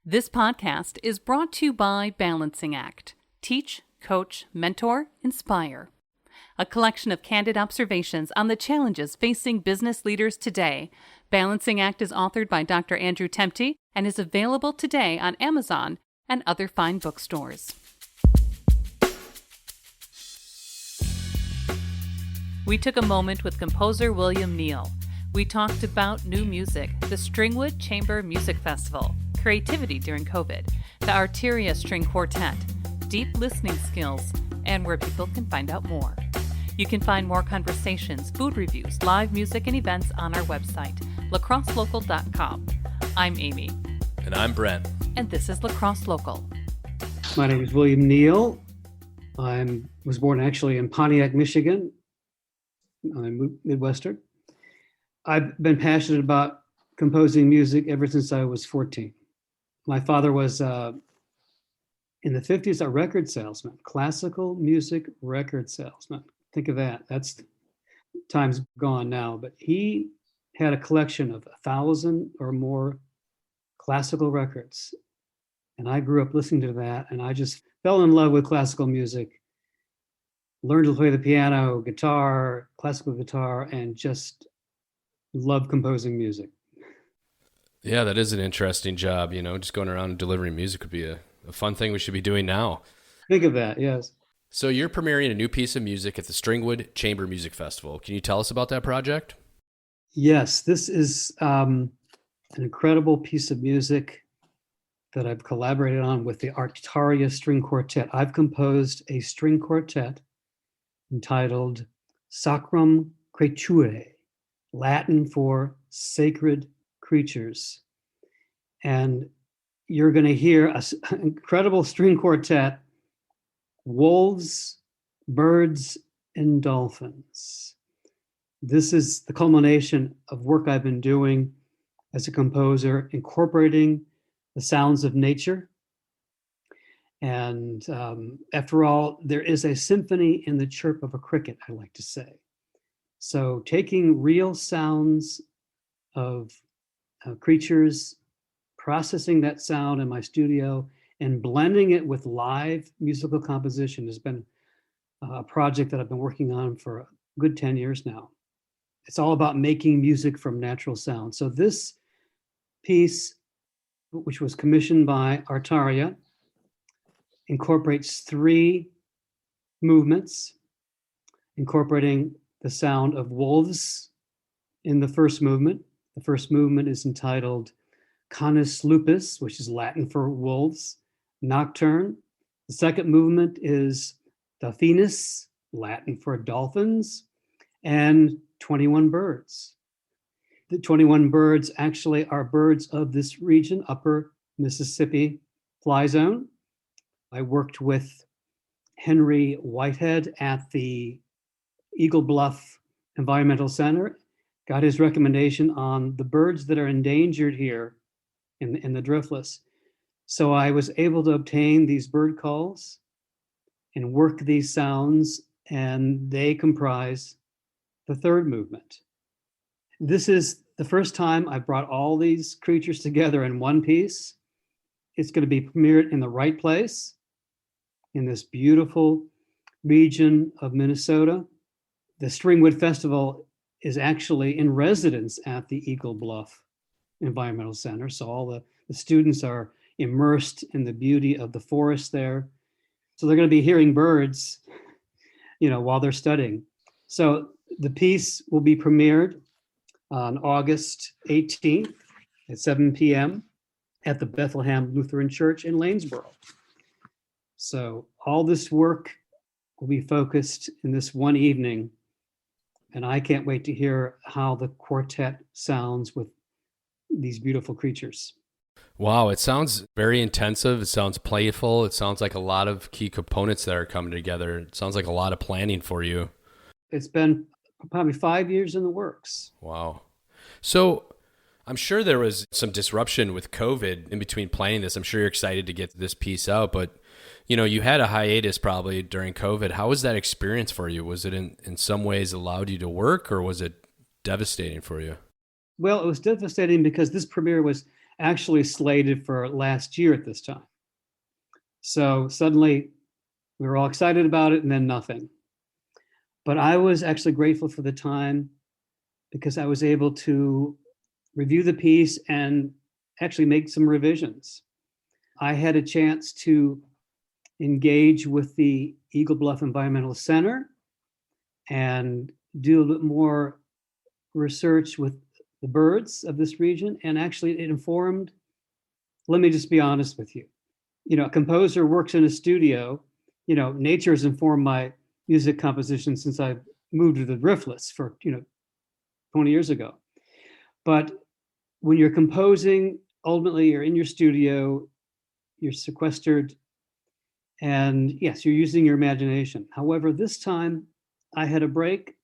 This podcast is brought to you by Balancing Act. Teach, coach, mentor, inspire. A collection of candid observations on the challenges facing business leaders today. Balancing Act is authored by Dr. Andrew Temte and is available today on Amazon and other fine bookstores. We took a moment with composer William Neal. We talked about new music, the Stringwood Chamber Music Festival, creativity during COVID, the Arteria String Quartet, deep listening skills, and where people can find out more. You can find more conversations, food reviews, live music, and events on our website, lacrosselocal.com. I'm Amy. And I'm Brent. And this is Lacrosse Local. My name is William Neal. I was born actually in Pontiac, Michigan. I'm Midwestern. I've been passionate about composing music ever since I was 14. My father was, in the 50s, a record salesman, classical music record salesman. Think of that. That's time's gone now, but he had a collection of 1,000 or more classical records. And I grew up listening to that, and I just fell in love with classical music, learned to play the piano, guitar, classical guitar, and just loved composing music. Yeah, that is an interesting job. You know, just going around and delivering music would be a fun thing we should be doing now. Think of that, yes. So you're premiering a new piece of music at the Stringwood Chamber Music Festival. Can you tell us about that project? Yes, this is an incredible piece of music that I've collaborated on with the Arteria String Quartet. I've composed a string quartet entitled Sacrum Creaturae, Latin for sacred creatures. And you're going to hear an incredible string quartet, wolves, birds, and dolphins. This is the culmination of work I've been doing as a composer, incorporating the sounds of nature. And after all, there is a symphony in the chirp of a cricket, I like to say. So taking real sounds of creatures, processing that sound in my studio, and blending it with live musical composition has been a project that I've been working on for a good 10 years now. It's all about making music from natural sound. So this piece, which was commissioned by Arteria, incorporates 3 movements, incorporating the sound of wolves in the first movement. The first movement is entitled Canis Lupus, which is Latin for wolves, nocturne. The second movement is Delphinus, Latin for dolphins, and 21 birds. The 21 birds actually are birds of this region, upper Mississippi fly zone. I worked with Henry Whitehead at the Eagle Bluff Environmental Center, got his recommendation on the birds that are endangered here in the driftless. So I was able to obtain these bird calls and work these sounds, and they comprise the third movement. This is the first time I brought all these creatures together in one piece. It's going to be premiered in the right place, in this beautiful region of Minnesota. The Stringwood Festival is actually in residence at the Eagle Bluff Environmental Center. So all the students are immersed in the beauty of the forest there. So they're going to be hearing birds, while they're studying. So the piece will be premiered on August 18th at 7 p.m. at the Bethlehem Lutheran Church in Lanesboro. So all this work will be focused in this one evening, and I can't wait to hear how the quartet sounds with these beautiful creatures. Wow, it sounds very intensive. It sounds playful. It sounds like a lot of key components that are coming together. It sounds like a lot of planning for you. It's been probably 5 years in the works. Wow. So I'm sure there was some disruption with COVID in between planning this. I'm sure you're excited to get this piece out, but you had a hiatus probably during COVID. How was that experience for you? Was it in some ways allowed you to work, or was it devastating for you? Well, it was devastating because this premiere was actually slated for last year at this time. So suddenly we were all excited about it and then nothing. But I was actually grateful for the time because I was able to review the piece and actually make some revisions. I had a chance to engage with the Eagle Bluff Environmental Center and do a little bit more research with the birds of this region. And actually it informed, let me just be honest with you. A composer works in a studio, nature has informed my music composition since I moved to the riffless for, 20 years ago. But when you're composing, ultimately you're in your studio, you're sequestered, and yes, you're using your imagination. However, this time I had a break.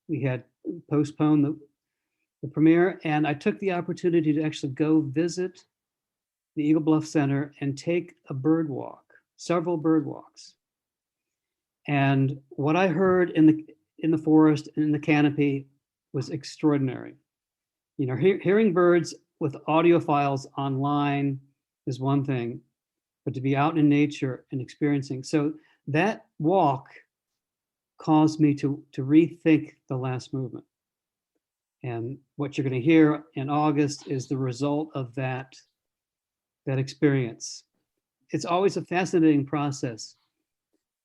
We had postponed the premiere, and I took the opportunity to actually go visit the Eagle Bluff Center and take a bird walk, several bird walks. And what I heard in the forest and in the canopy was extraordinary. Hearing birds with audiophiles online is one thing, but to be out in nature and experiencing. So that walk caused me to rethink the last movement. And what you're going to hear in August is the result of that experience. It's always a fascinating process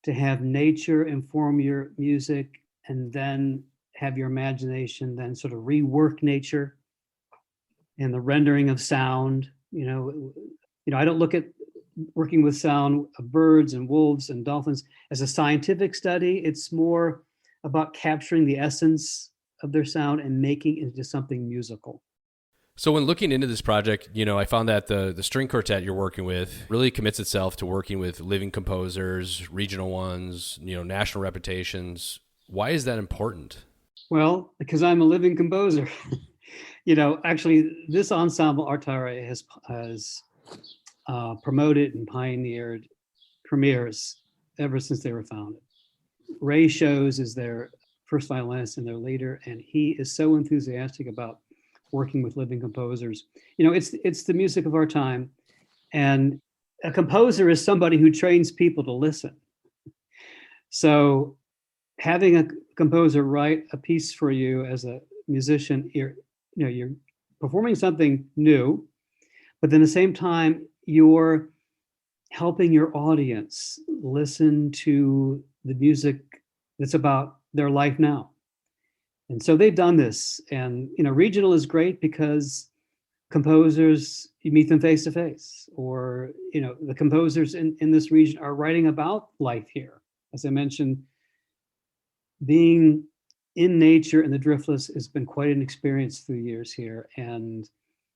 to have nature inform your music and then have your imagination then sort of rework nature and the rendering of sound. I don't look at working with sound of birds and wolves and dolphins as a scientific study. It's more about capturing the essence of their sound and making it into something musical. So when looking into this project, I found that the string quartet you're working with really commits itself to working with living composers, regional ones, national reputations. Why is that important? Well, because I'm a living composer. Actually, this ensemble Artare has promoted and pioneered premieres ever since they were founded. Ray Shows is their first violinist and their leader, and he is so enthusiastic about working with living composers. It's the music of our time, and a composer is somebody who trains people to listen. So having a composer write a piece for you as a musician, you're performing something new, but then at the same time, you're helping your audience listen to the music that's about their life now. And so they've done this. And, regional is great because composers, you meet them face to face, or, the composers in this region are writing about life here. As I mentioned, being in nature in the driftless has been quite an experience through years here. And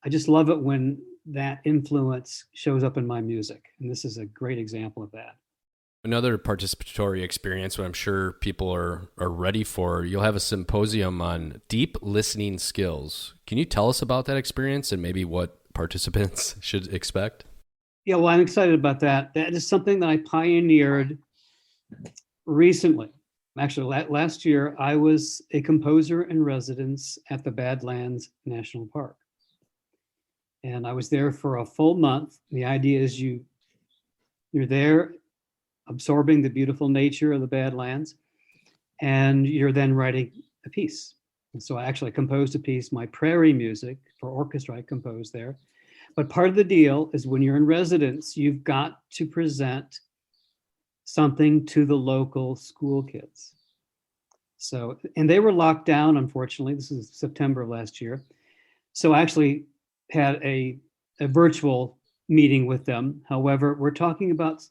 I just love it when that influence shows up in my music. And this is a great example of that. Another participatory experience, what I'm sure people are ready for, you'll have a symposium on deep listening skills. Can you tell us about that experience and maybe what participants should expect? Yeah, well, I'm excited about that. That is something that I pioneered recently. Actually, last year, I was a composer in residence at the Badlands National Park. And I was there for a full month. The idea is you're there absorbing the beautiful nature of the Badlands, and you're then writing a piece. And so I actually composed a piece, my prairie music for orchestra I composed there. But part of the deal is when you're in residence, you've got to present something to the local school kids. So, and they were locked down, unfortunately. This is September of last year. So I actually had a virtual meeting with them. However, we're talking about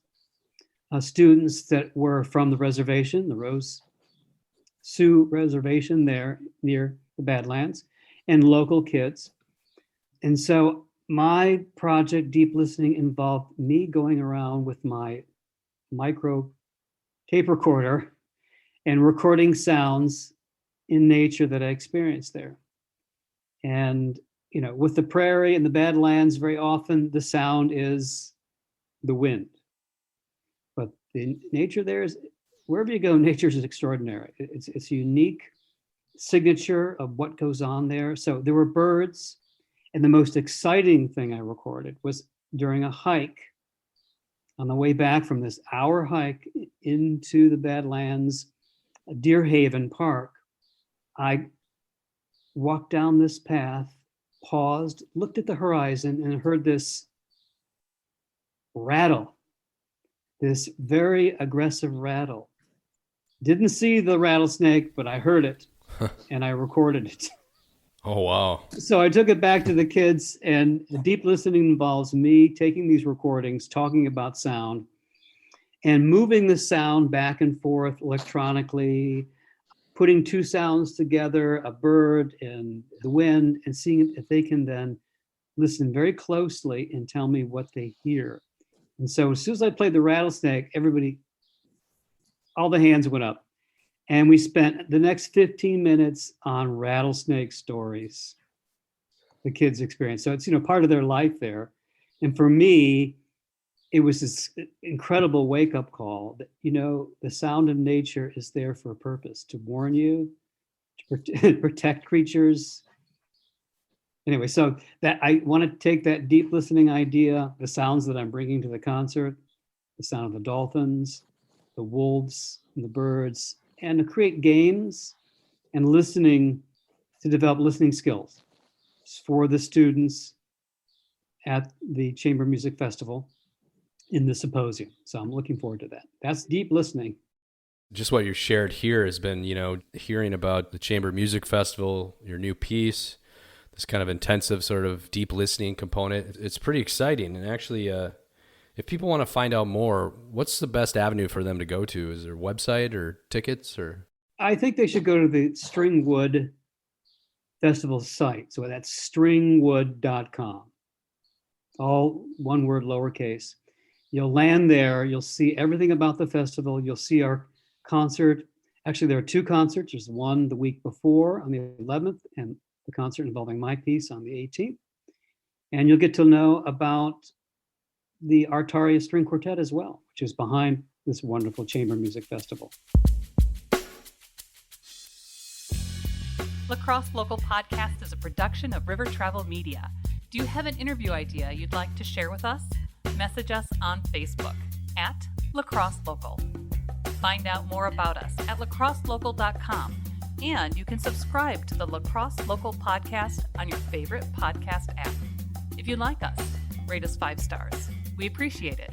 students that were from the reservation, the Rose Sioux Reservation there near the Badlands, and local kids. And so my project, Deep Listening, involved me going around with my micro tape recorder and recording sounds in nature that I experienced there. And, with the prairie and the Badlands, very often the sound is the wind. But the nature there is, wherever you go, nature is extraordinary. It's a unique signature of what goes on there. So there were birds, And the most exciting thing I recorded was during a hike on the way back from this hour hike into the Badlands, Deer Haven Park. I walked down this path, paused, looked at the horizon, and heard this rattle, this very aggressive rattle. Didn't see the rattlesnake, but I heard it and I recorded it. Oh, wow. So I took it back to the kids, and the deep listening involves me taking these recordings, talking about sound, and moving the sound back and forth electronically, putting two sounds together, a bird and the wind, and seeing if they can then listen very closely and tell me what they hear. And so as soon as I played the rattlesnake, all the hands went up. And we spent the next 15 minutes on rattlesnake stories, the kids' experience. So it's, part of their life there. And for me, it was this incredible wake-up call that, the sound of nature is there for a purpose, to warn you, to protect creatures. Anyway, so that I want to take that deep listening idea, the sounds that I'm bringing to the concert, the sound of the dolphins, the wolves, and the birds, and to create games and to develop listening skills for the students at the Chamber Music Festival in the symposium. So I'm looking forward to that. That's deep listening. Just what you shared here has been, hearing about the Chamber Music Festival, your new piece, this kind of intensive sort of deep listening component. It's pretty exciting. And actually, if people want to find out more, what's the best avenue for them to go to? Is there a website or tickets or? I think they should go to the Stringwood Festival site. So that's stringwood.com. All one word, lowercase. You'll land there. You'll see everything about the festival. You'll see our concert. Actually, there are two concerts. There's one the week before on the 11th and the concert involving my piece on the 18th. And you'll get to know about the Artaria String Quartet as well, which is behind this wonderful Chamber Music Festival. La Crosse Local Podcast is a production of River Travel Media. Do you have an interview idea you'd like to share with us? Message us on Facebook at La Crosse Local. Find out more about us at lacrosselocal.com, and you can subscribe to the La Crosse Local Podcast on your favorite podcast app. If you like us, rate us 5 stars. We appreciate it.